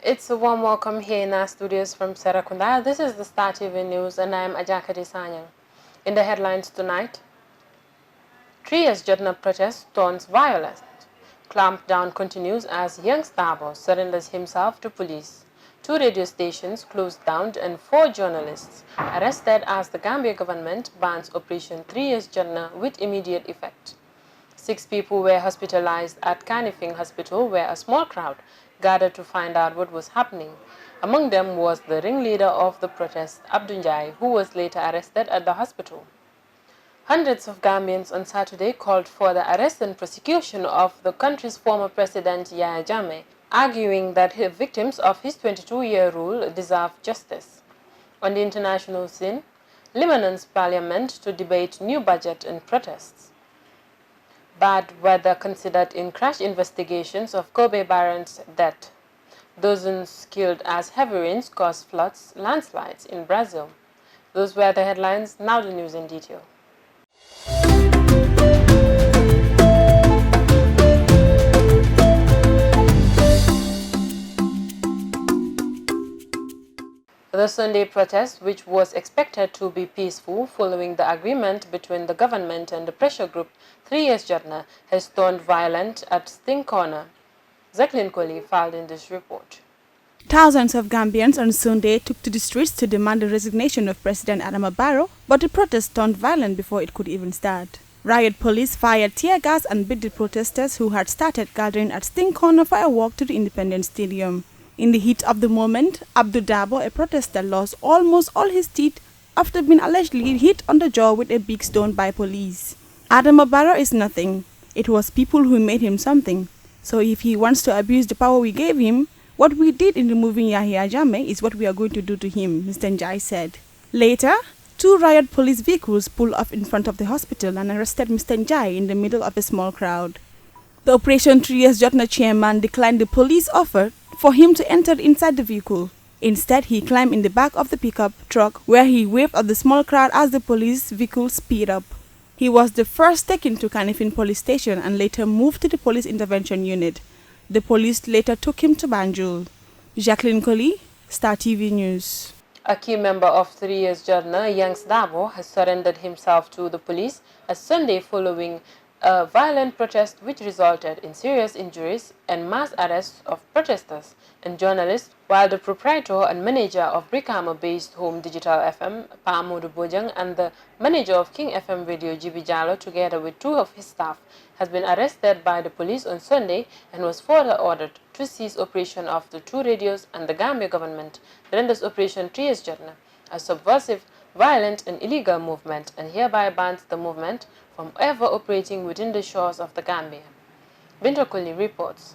It's a warm welcome here in our studios from Serakunda. This is the Star TV News and I am Ajakadi Sanyang. In the headlines tonight, 3 years Jodna protest turns violent. Clampdown continues as young Stabo surrenders himself to police. 2 radio stations closed down and 4 journalists arrested as the Gambia government bans Operation 3 years Jodna with immediate effect. 6 people were hospitalized at Kanifing Hospital where a small crowd gathered to find out what was happening. Among them was the ringleader of the protest, Abdunjai, who was later arrested at the hospital. Hundreds of Gambians on Saturday called for the arrest and prosecution of the country's former president, Yahya Jammeh, arguing that the victims of his 22-year rule deserve justice. On the international scene, Lebanon's parliament to debate new budget and protests. Bad weather considered in crash investigations of Kobe Bryant's death. Dozens killed as heavy rains caused floods, landslides in Brazil. Those were the headlines, now the news in detail. The Sunday protest, which was expected to be peaceful following the agreement between the government and the pressure group 3 years Jodna, has turned violent at Sting Corner. Jacqueline Colley filed in this report. Thousands of Gambians on Sunday took to the streets to demand the resignation of President Adama Barrow, but the protest turned violent before it could even start. Riot police fired tear gas and beat the protesters who had started gathering at Sting Corner for a walk to the Independence Stadium. In the heat of the moment, Abdul Dabo, a protester, lost almost all his teeth after being allegedly hit on the jaw with a big stone by police. Adama Barrow is nothing. It was people who made him something. So if he wants to abuse the power we gave him, what we did in removing Yahya Jammeh is what we are going to do to him, Mr. Njai said. Later, 2 riot police vehicles pulled off in front of the hospital and arrested Mr. Njai in the middle of a small crowd. The Operation 3 years Jodna chairman declined the police offer for him to enter inside the vehicle. Instead, he climbed in the back of the pickup truck where he waved at the small crowd as the police vehicle speed up. He was the first taken to Kanifing police station and later moved to the police intervention unit. The police later took him to Banjul. Jacqueline Colley, Star TV News. A key member of 3 years Jodna, young Dabo, has surrendered himself to the police as Sunday following a violent protest which resulted in serious injuries and mass arrests of protesters and journalists, while the proprietor and manager of Brikama-based Home Digital FM, Pamudu Bojang, and the manager of King FM Radio, Jibi Jallo, together with 2 of his staff, has been arrested by the police on Sunday and was further ordered to cease operation of the 2 radios, and the Gambia government renders Operation 3 years Jodna a subversive, violent and illegal movement and hereby bans the movement from ever operating within the shores of the Gambia. Binta Colley reports.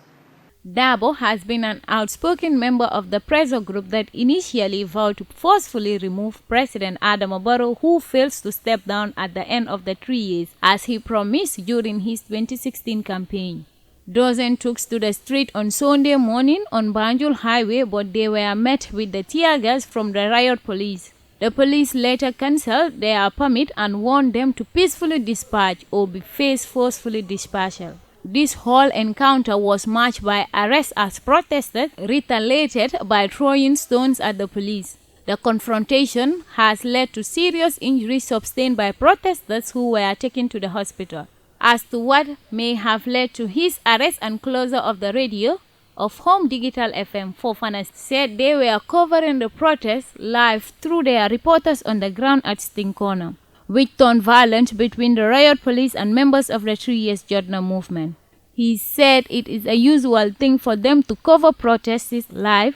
Dabo has been an outspoken member of the pressure group that initially vowed to forcefully remove President Adama Barrow, who fails to step down at the end of the 3 years, as he promised during his 2016 campaign. Dozens took to the street on Sunday morning on Banjul Highway, but they were met with the tear gas from the riot police. The police later cancelled their permit and warned them to peacefully dispatch or be faced forcefully dispersal. This whole encounter was marked by arrests as protesters retaliated by throwing stones at the police. The confrontation has led to serious injuries sustained by protesters who were taken to the hospital. As to what may have led to his arrest and closure of the radio of Home Digital FM, Fofana said they were covering the protest live through their reporters on the ground at Sting Corner. which turned violent between the riot police and members of the 3 Years Jodna movement. He said it is a usual thing for them to cover protests live.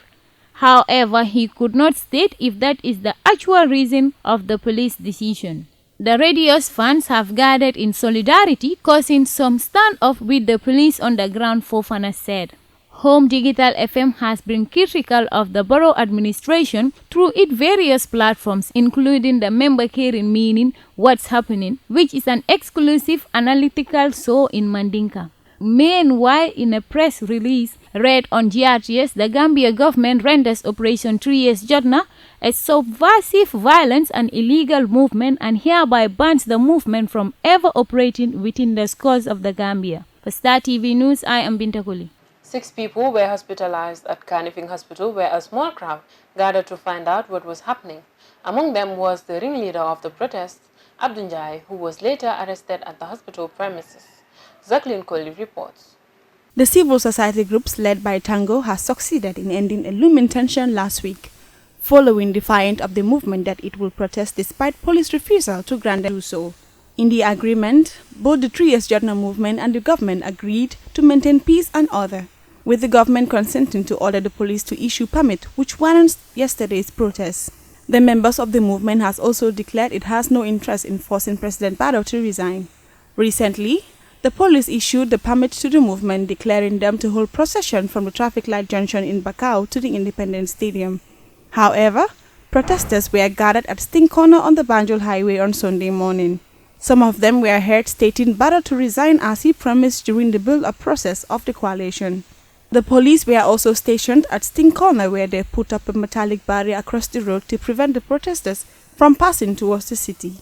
However, he could not state if that is the actual reason of the police decision. The radio's fans have gathered in solidarity, causing some standoff with the police on the ground, Fofana said. Home Digital FM has been critical of the borough administration through its various platforms, including the Member Caring Meaning What's Happening, which is an exclusive analytical show in Mandinka. Meanwhile, in a press release read on GRTS, the Gambia government renders Operation 3 Years Jodna a subversive, violence and illegal movement and hereby bans the movement from ever operating within the scores of the Gambia. For Star TV News, I am Bintakuli. 6 people were hospitalized at Kanifing Hospital, where a small crowd gathered to find out what was happening. Among them was the ringleader of the protests, Abdunjai, who was later arrested at the hospital premises. Jacqueline Colley reports. The civil society groups led by Tango has succeeded in ending a looming tension last week, following defiance of the movement that it will protest despite police refusal to grant them do so. In the agreement, both the 3 Years Jodna movement and the government agreed to maintain peace and order, with the government consenting to order the police to issue permit, which warrants yesterday's protests. The members of the movement has also declared it has no interest in forcing President Barrow to resign. Recently, the police issued the permit to the movement, declaring them to hold procession from the traffic light junction in Bakau to the Independence Stadium. However, protesters were gathered at Sting Corner on the Banjul Highway on Sunday morning. Some of them were heard stating Barrow to resign as he promised during the build-up process of the coalition. The police were also stationed at Sting Corner, where they put up a metallic barrier across the road to prevent the protesters from passing towards the city.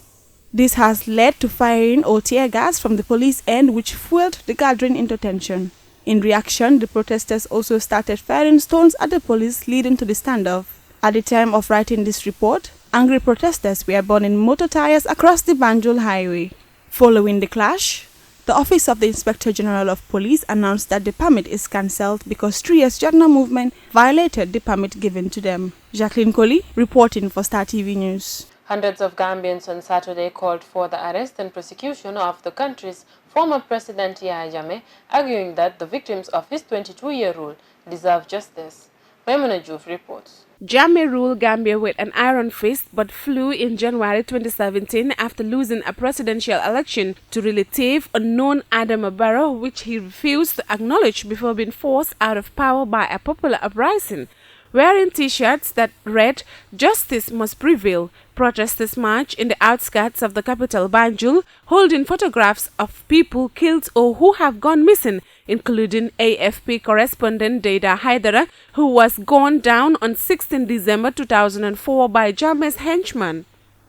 This has led to firing or tear gas from the police end, which fueled the gathering into tension. In reaction, the protesters also started firing stones at the police, leading to the standoff. At the time of writing this report, angry protesters were burning motor tires across the Banjul Highway. Following the clash, the Office of the Inspector General of Police announced that the permit is cancelled because 3 Years Jodna movement violated the permit given to them. Jacqueline Colley, reporting for Star TV News. Hundreds of Gambians on Saturday called for the arrest and prosecution of the country's former President Yahya Jammeh, arguing that the victims of his 22-year rule deserve justice. Maimuna Juf reports. Jammeh ruled Gambia with an iron fist but flew in January 2017 after losing a presidential election to relative unknown Adama Barrow, which he refused to acknowledge before being forced out of power by a popular uprising. Wearing T-shirts that read, "Justice must prevail," protesters marched in the outskirts of the capital Banjul, holding photographs of people killed or who have gone missing, including AFP correspondent Deida Haidara, who was gunned down on 16 December 2004 by Jammeh's henchman.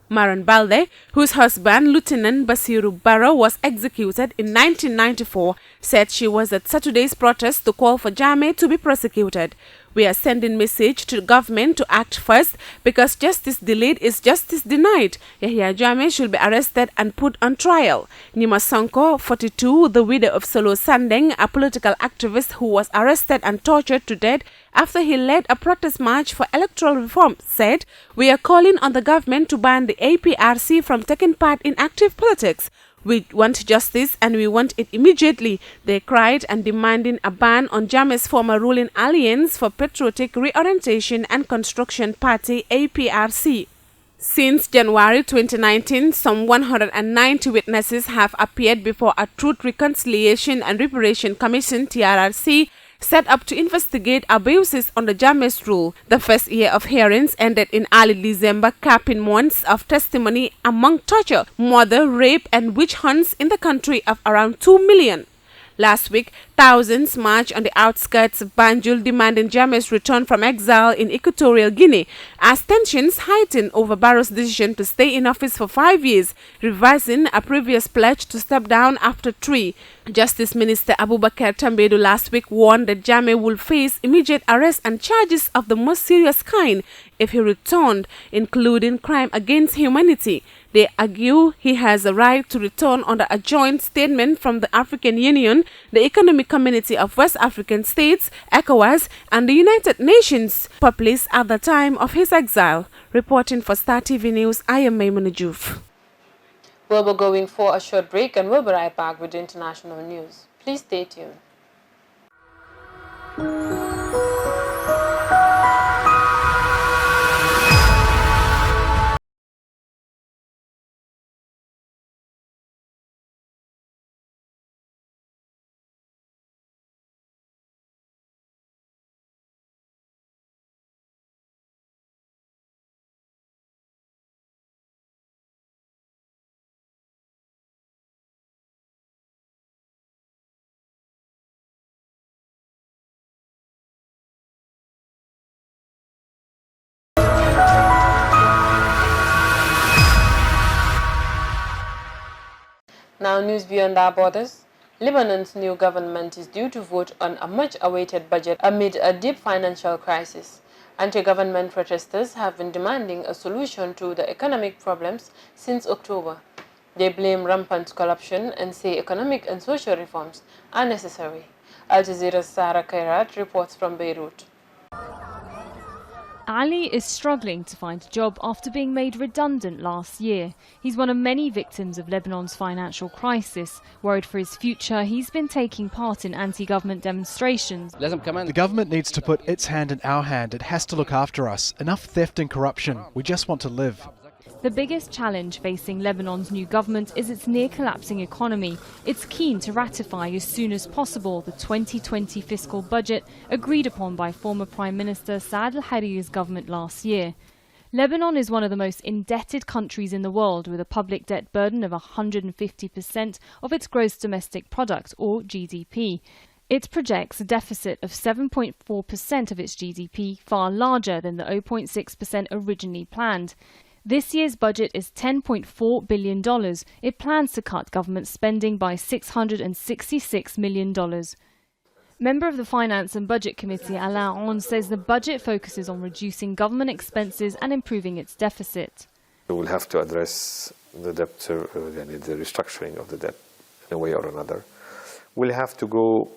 Maran Balde, whose husband, Lieutenant Basiru Barrow, was executed in 1994, said she was at Saturday's protest to call for Jammeh to be prosecuted. "We are sending message to the government to act first because justice delayed is justice denied. Yahya Jammeh should be arrested and put on trial." Nima Sonko, 42, the widow of Solo Sandeng, a political activist who was arrested and tortured to death after he led a protest march for electoral reform, said, "We are calling on the government to ban the APRC from taking part in active politics. We want justice and we want it immediately," they cried, and demanding a ban on Jammeh's former ruling Alliance for Patriotic Reorientation and Construction Party, APRC. Since January 2019, some 190 witnesses have appeared before a Truth, Reconciliation and Reparation Commission, TRRC, set up to investigate abuses under Jammeh's rule. The first year of hearings ended in early December, capping months of testimony among torture, murder, rape and witch hunts in the country of around 2 million. Last week, thousands marched on the outskirts of Banjul demanding Jammeh's return from exile in Equatorial Guinea as tensions heightened over Barrow's decision to stay in office for 5 years, revising a previous pledge to step down after 3. Justice Minister Abubakar Tambedu last week warned that Jammeh will face immediate arrest and charges of the most serious kind if he returned, including crime against humanity. They argue he has a right to return under a joint statement from the African Union, the Economic Community of West African States, ECOWAS, and the United Nations, published at the time of his exile. Reporting for Star TV News, I am Maimuna Juf. We'll be going for a short break and we'll be right back with the international news. Please stay tuned. Now, news beyond our borders. Lebanon's new government is due to vote on a much-awaited budget amid a deep financial crisis. Anti-government protesters have been demanding a solution to the economic problems since October. They blame rampant corruption and say economic and social reforms are necessary. Al Jazeera's Sarah Khairat reports from Beirut. Ali is struggling to find a job after being made redundant last year. He's one of many victims of Lebanon's financial crisis. Worried for his future, he's been taking part in anti-government demonstrations. The government needs to put its hand in our hand. It has to look after us. Enough theft and corruption. We just want to live. The biggest challenge facing Lebanon's new government is its near-collapsing economy. It's keen to ratify as soon as possible the 2020 fiscal budget agreed upon by former Prime Minister Saad al-Hariri's government last year. Lebanon is one of the most indebted countries in the world, with a public debt burden of 150% of its gross domestic product, or GDP. It projects a deficit of 7.4% of its GDP, far larger than the 0.6% originally planned. This year's budget is $10.4 billion. It plans to cut government spending by $666 million. Member of the Finance and Budget Committee, Alain On, says the budget focuses on reducing government expenses and improving its deficit. We will have to address the debt, the restructuring of the debt in a way or another. We'll have to go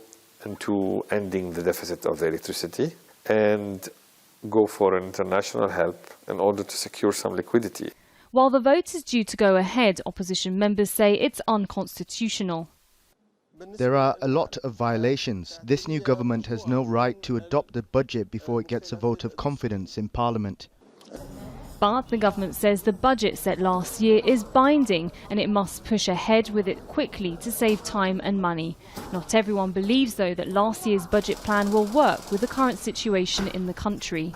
into ending the deficit of the electricity and go for international help in order to secure some liquidity. While the vote is due to go ahead, opposition members say it's unconstitutional. There are a lot of violations. This new government has no right to adopt the budget before it gets a vote of confidence in Parliament. But the government says the budget set last year is binding and it must push ahead with it quickly to save time and money. Not everyone believes, though, that last year's budget plan will work with the current situation in the country.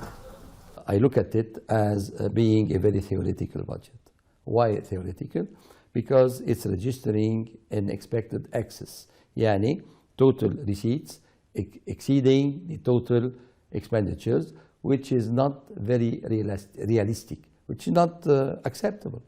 I look at it as being a very theoretical budget. Why theoretical? Because it's registering an expected excess, yani total receipts exceeding the total expenditures, which is not very realistic, which is not acceptable.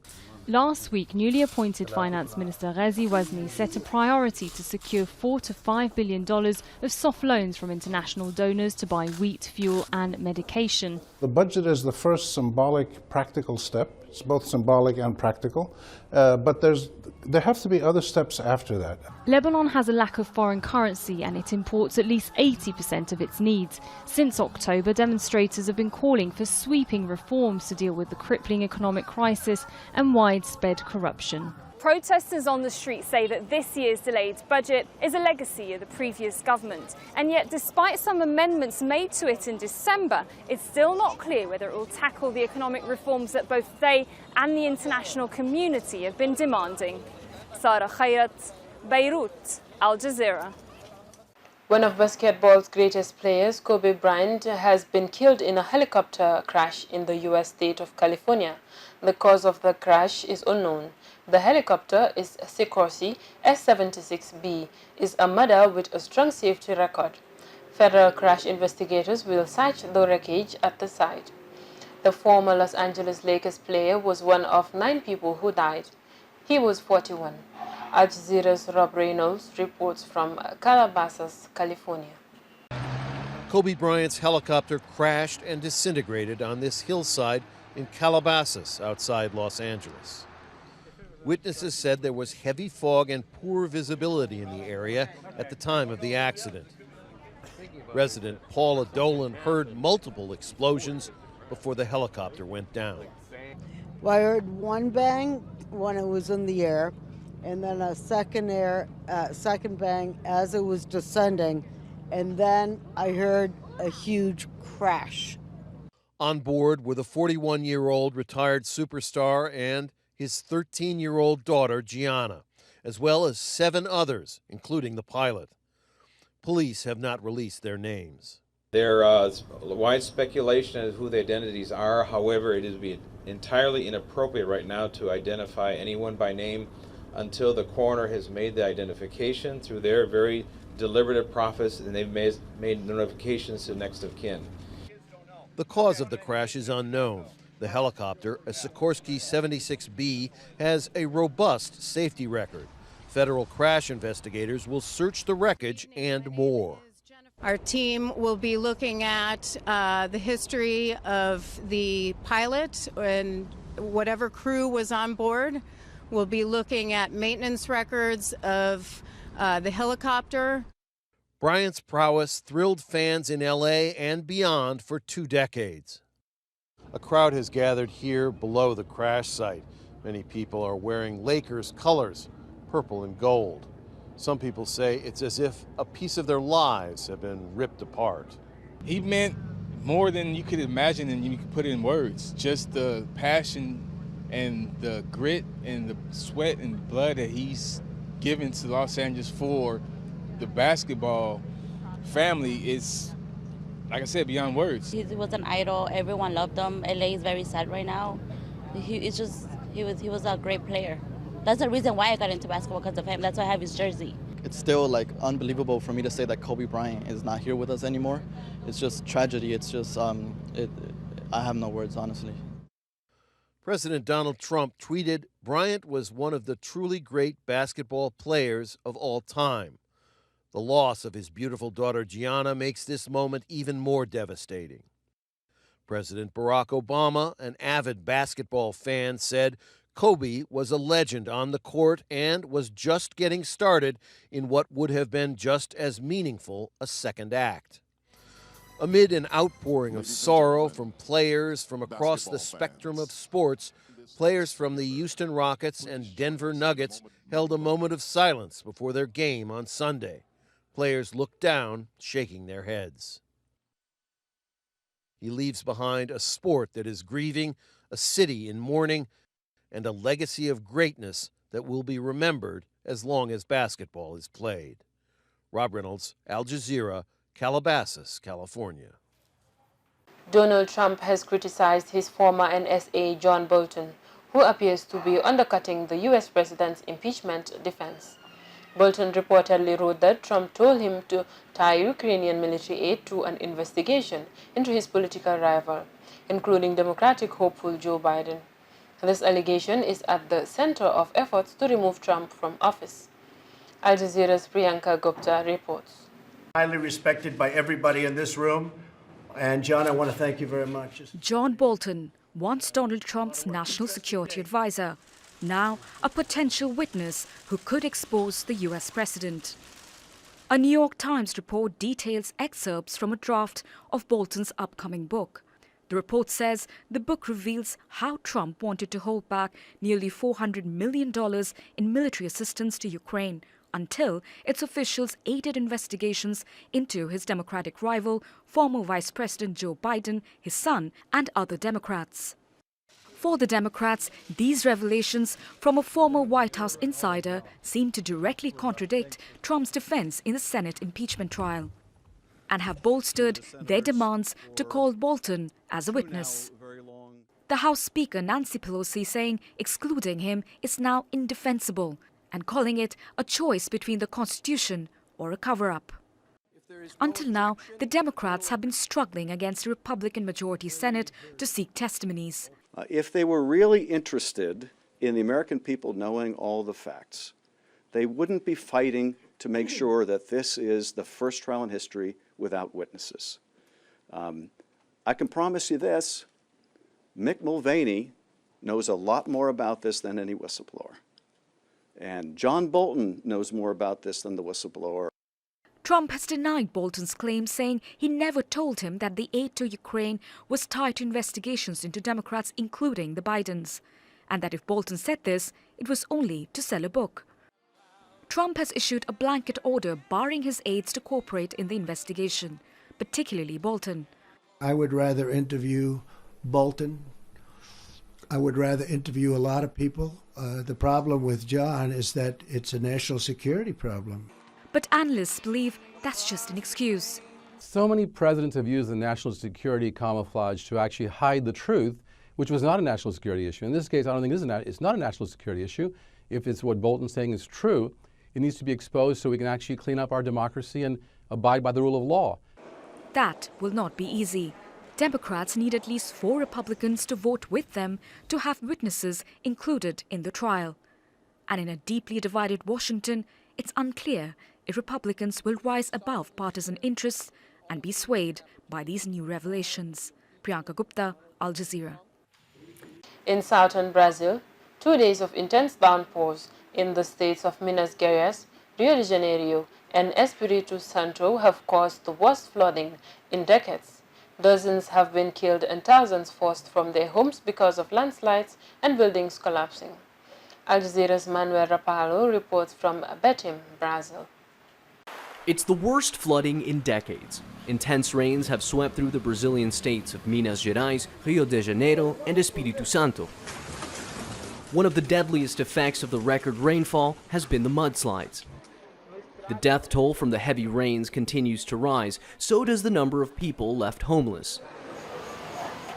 Last week, newly appointed Finance Minister Ghazi Wazni set a priority to secure $4 to $5 billion of soft loans from international donors to buy wheat, fuel and medication. The budget is the first symbolic, practical step. It's both symbolic and practical, but there have to be other steps after that. Lebanon has a lack of foreign currency and it imports at least 80% of its needs. Since October, demonstrators have been calling for sweeping reforms to deal with the crippling economic crisis and widespread corruption. Protesters on the street say that this year's delayed budget is a legacy of the previous government. And yet, despite some amendments made to it in December, it's still not clear whether it will tackle the economic reforms that both they and the international community have been demanding. Sarah Khairat, Beirut, Al Jazeera. One of basketball's greatest players, Kobe Bryant, has been killed in a helicopter crash in the U.S. state of California. The cause of the crash is unknown. The helicopter is Sikorsky S-76B, is a model with a strong safety record. Federal crash investigators will search the wreckage at the site. The former Los Angeles Lakers player was one of 9 people who died. He was 41. Al Jazeera's Rob Reynolds reports from Calabasas, California. Kobe Bryant's helicopter crashed and disintegrated on this hillside in Calabasas, outside Los Angeles. Witnesses said there was heavy fog and poor visibility in the area at the time of the accident. Resident Paula Dolan heard multiple explosions before the helicopter went down. Well, I heard one bang, when it was in the air, and then a second bang as it was descending, and then I heard a huge crash. On board were the 41-year-old retired superstar and his 13-year-old daughter, Gianna, as well as 7 others, including the pilot. Police have not released their names. There is wide speculation as to who the identities are. However, it is entirely inappropriate right now to identify anyone by name until the coroner has made the identification through their very deliberative process, and they've made notifications to next of kin. The cause of the crash is unknown. The helicopter, a Sikorsky 76B, has a robust safety record. Federal crash investigators will search the wreckage and more. Our team will be looking at the history of the pilot and whatever crew was on board. We'll be looking at maintenance records of the helicopter. Bryant's prowess thrilled fans in LA and beyond for 2 decades. A crowd has gathered here below the crash site. Many people are wearing Lakers colors, purple and gold. Some people say it's as if a piece of their lives have been ripped apart. He meant more than you could imagine and you could put it in words. Just the passion and the grit and the sweat and blood that he's given to Los Angeles for the basketball family is, like I said, beyond words. He was an idol. Everyone loved him. LA is very sad right now. He was a great player. That's the reason why I got into basketball, because of him. That's why I have his jersey. It's still like unbelievable for me to say that Kobe Bryant is not here with us anymore. It's just tragedy. It's just I have no words, honestly. President Donald Trump tweeted, "Bryant was one of the truly great basketball players of all time." The loss of his beautiful daughter Gianna makes this moment even more devastating. President Barack Obama, an avid basketball fan, said Kobe was a legend on the court and was just getting started in what would have been just as meaningful a second act. Amid an outpouring of sorrow from players from across the spectrum of sports, players from the Houston Rockets and Denver Nuggets held a moment of silence before their game on Sunday. Players looked down, shaking their heads. He leaves behind a sport that is grieving, a city in mourning, and a legacy of greatness that will be remembered as long as basketball is played. Rob Reynolds, Al Jazeera, Calabasas, California. Donald Trump has criticized his former NSA John Bolton, who appears to be undercutting the U.S. president's impeachment defense. Bolton reportedly wrote that Trump told him to tie Ukrainian military aid to an investigation into his political rival, including Democratic hopeful Joe Biden. This allegation is at the center of efforts to remove Trump from office. Al Jazeera's Priyanka Gupta reports. Highly respected by everybody in this room. And John, I want to thank you very much. John Bolton, once Donald Trump's national security advisor, now a potential witness who could expose the U.S. president. A New York Times report details excerpts from a draft of Bolton's upcoming book. The report says the book reveals how Trump wanted to hold back nearly $400 million in military assistance to Ukraine until its officials aided investigations into his Democratic rival, former Vice President Joe Biden, his son, and other Democrats. For the Democrats, these revelations from a former White House insider seem to directly contradict Trump's defense in the Senate impeachment trial and have bolstered their demands to call Bolton as a witness. The House Speaker Nancy Pelosi saying excluding him is now indefensible and calling it a choice between the Constitution or a cover-up. Until now, the Democrats have been struggling against the Republican majority Senate to seek testimonies. If they were really interested in the American people knowing all the facts, they wouldn't be fighting to make sure that this is the first trial in history without witnesses. I can promise you this, Mick Mulvaney knows a lot more about this than any whistleblower. And John Bolton knows more about this than the whistleblower. Trump has denied Bolton's claim, saying he never told him that the aid to Ukraine was tied to investigations into Democrats, including the Bidens, and that if Bolton said this, it was only to sell a book. Trump has issued a blanket order barring his aides to cooperate in the investigation, particularly Bolton. I would rather interview Bolton. I would rather interview a lot of people. The problem with John is that it's a national security problem. But analysts believe that's just an excuse. So many presidents have used the national security camouflage to actually hide the truth, which was not a national security issue. In this case, I don't think it's not a national security issue. If it's what Bolton's saying is true, it needs to be exposed so we can actually clean up our democracy and abide by the rule of law. That will not be easy. Democrats need at least 4 Republicans to vote with them to have witnesses included in the trial. And in a deeply divided Washington, it's unclear if Republicans will rise above partisan interests and be swayed by these new revelations. Priyanka Gupta, Al Jazeera. In southern Brazil, 2 days of intense downpours in the states of Minas Gerais, Rio de Janeiro, and Espírito Santo have caused the worst flooding in decades. Dozens have been killed and thousands forced from their homes because of landslides and buildings collapsing. Al Jazeera's Manuel Rapallo reports from Betim, Brazil. It's the worst flooding in decades. Intense rains have swept through the Brazilian states of Minas Gerais, Rio de Janeiro, and Espírito Santo. One of the deadliest effects of the record rainfall has been the mudslides. The death toll from the heavy rains continues to rise, so does the number of people left homeless.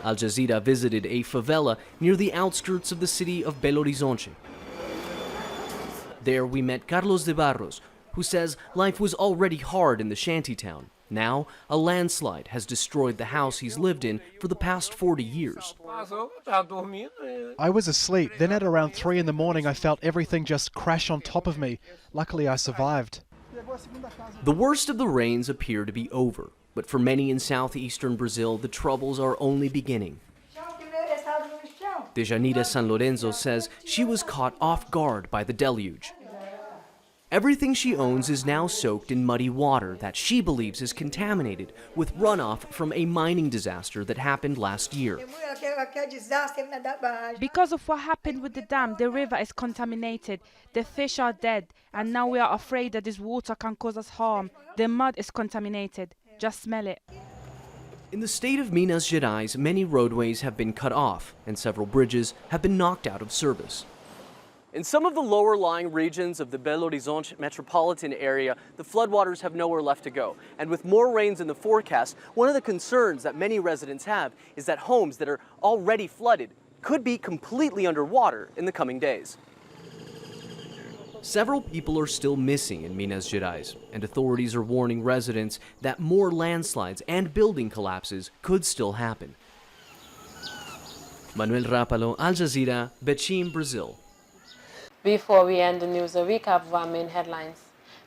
Al Jazeera visited a favela near the outskirts of the city of Belo Horizonte. There we met Carlos de Barros, who says life was already hard in the shantytown. Now, a landslide has destroyed the house he's lived in for the past 40 years. I was asleep, then at around 3 in the morning I felt everything just crash on top of me. Luckily I survived. The worst of the rains appear to be over, but for many in southeastern Brazil, the troubles are only beginning. Dejanira San Lorenzo says she was caught off guard by the deluge. Everything she owns is now soaked in muddy water that she believes is contaminated with runoff from a mining disaster that happened last year. Because of what happened with the dam, the river is contaminated, the fish are dead, and now we are afraid that this water can cause us harm. The mud is contaminated. Just smell it. In the state of Minas Gerais, many roadways have been cut off and several bridges have been knocked out of service. In some of the lower-lying regions of the Belo Horizonte metropolitan area, the floodwaters have nowhere left to go. And with more rains in the forecast, one of the concerns that many residents have is that homes that are already flooded could be completely underwater in the coming days. Several people are still missing in Minas Gerais, and authorities are warning residents that more landslides and building collapses could still happen. Manuel Rapallo, Al Jazeera, Betim, Brazil. Before we end the news, a recap of our main headlines.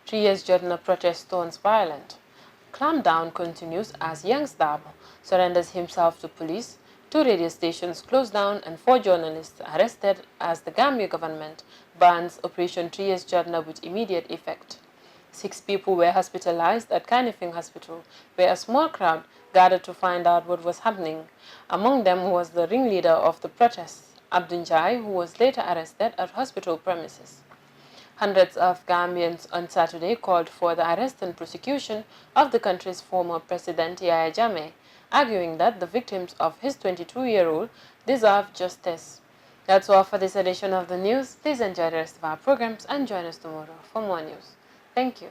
3 years Jodna protest turns violent. Clampdown continues as Young Stab surrenders himself to police. 2 radio stations closed down and 4 journalists arrested as the Gambia government bans Operation 3 years Jodna with immediate effect. 6 people were hospitalized at Kanifing Hospital, where a small crowd gathered to find out what was happening. Among them was the ringleader of the protests, Abdul Jai, who was later arrested at hospital premises. Hundreds of Gambians on Saturday called for the arrest and prosecution of the country's former president Yahya Jammeh, arguing that the victims of his 22-year-old deserve justice. That's all for this edition of the news. Please enjoy the rest of our programs and join us tomorrow for more news. Thank you.